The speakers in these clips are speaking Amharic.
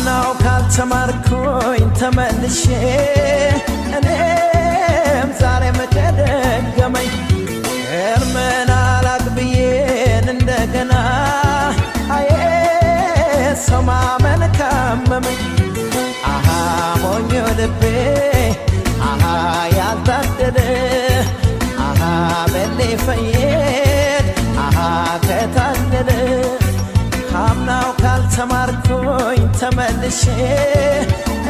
አምናው ካልተማርኩኝ ተመልሼ እኔም ዛሬም ተደገመኝ እርምን አላቅብዬን እንደገና አዬ ሰው ማመን ካመመኝ አሃ ሞኞ ልቤ አሃ ያልታደለ አሃ በሌ ፈየድ አሃ ከታደለ አምናው ካልተማርኩኝ ተመልሼ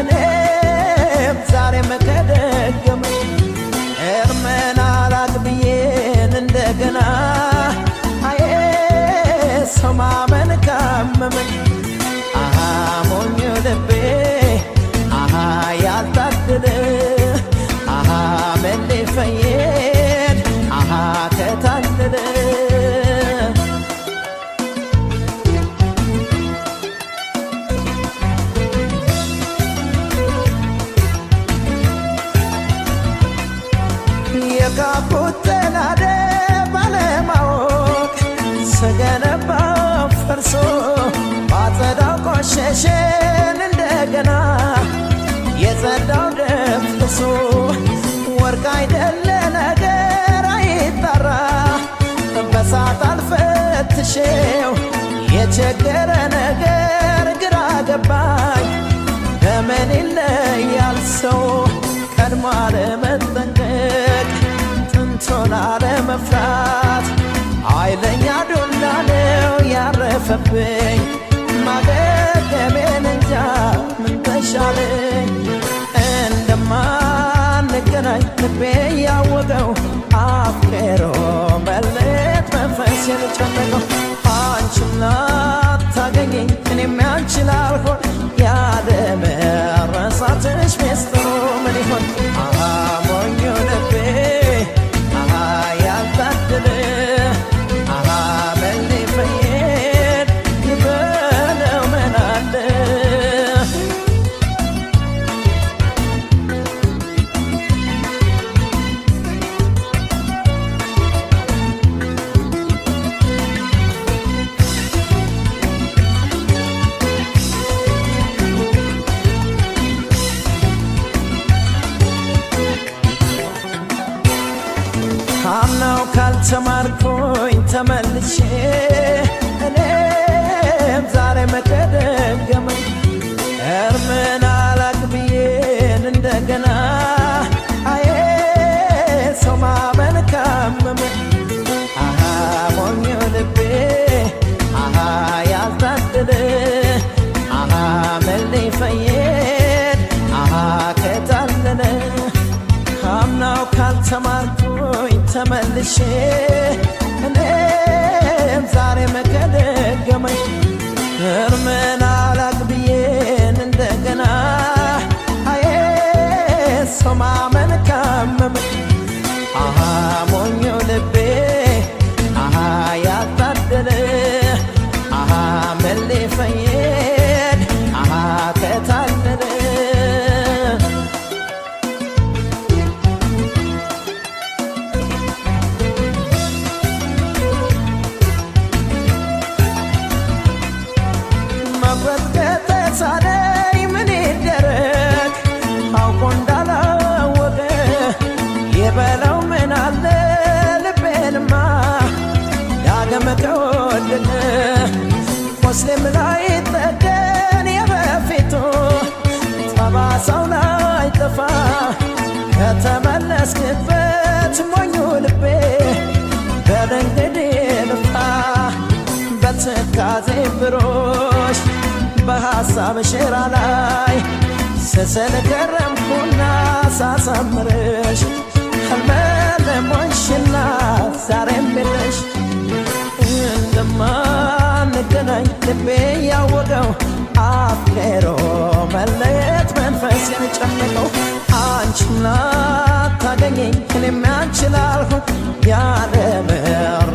እኔም ዛሬም ከደገመኝ እርምን አላቅብዬን እንደገና አዬ ሰው ማመን ካመመኝ አሃ ሞኞ ልቤ አሃ ያልታደለ አሃ መሌ ፈየድ አሃ ከታደለ የጋቡት ተናደ ባለማወቅ ስገነባው ፈርሶ ባጸዳው ቆሸሸን እንደገና የጸዳው ደፍርሶ ወርቅ አይደለ ነገር አይጠራ በሳት አልፈትሼው የቸገረ ነገር ግራ ገባኝ በምን ይለያል ሰው ቀድሞ አለመጠንቀቅ ጥንቶን አለመፍራት ኃይለኛ ዱላ ነው ያረፈብኝ ማገገሜን እንጃ ምን ተሻለኝ እንደማንገናኝ ልቤ ያወቀው አፍቅሮ መለየት መንፈሴን ጨነቀው አንቺም ላታገኘኝ እኔም ያንቺ ላልሆን ያለመረሳትሽ ሚስጥሩ ምን ይሆን አሃ ሞኞ ልቤ አሃ ያልታደለ አሃ መሌ ፈየድ ይበለው ምን አለ አምናው ካልተማርኩኝ ተመልሼ እኔም ዛሬም ከደገመኝ እርምን አላቅብዬን እንደገና አዬ ሰው ማመን ካመመኝ አሃ ሞኞ ልቤ አሃ ያልታደለ አሃ መሌ ፈየድ አሃ ከታለለ አምናው ካልተማርኩኝ ተመልሼ እኔም ዛሬም ከደገመኝ እርምን አላቅብዬን እንደገና አዬ ሰው ማመን ካመመኝ አሃ ሞኞ ልቤ አሃ ያልታደለ አሃ መሌ ፈየድ አሃ ከታደለ ሳደይ ምን ይደረግ አውቆ እንዳላወቀ የበለው ምን አለ ልቤንማ ዳግም ከወደቀ ሙስሊም ላይ ጠገን የበፊቱ ጠባሳው ላይ ጠፋ ከተመለስክበት ሞኙ ልቤ በደንግዴ ልፋ በትካዜ ብሮሽ በሐሳብ ሸራ ላይ ስስል ገረምኩና ሳሳምርሽ ህልመለሞንሽና ዛሬም የለሽ እንደማንገናኝ ልቤ ያወቀው አፍቅሮ መለየት መንፈሴን ጨነቀው አንቺም ላታገኘኝ እኔም ያንቺ ላልሆን ያለመረሳትሽ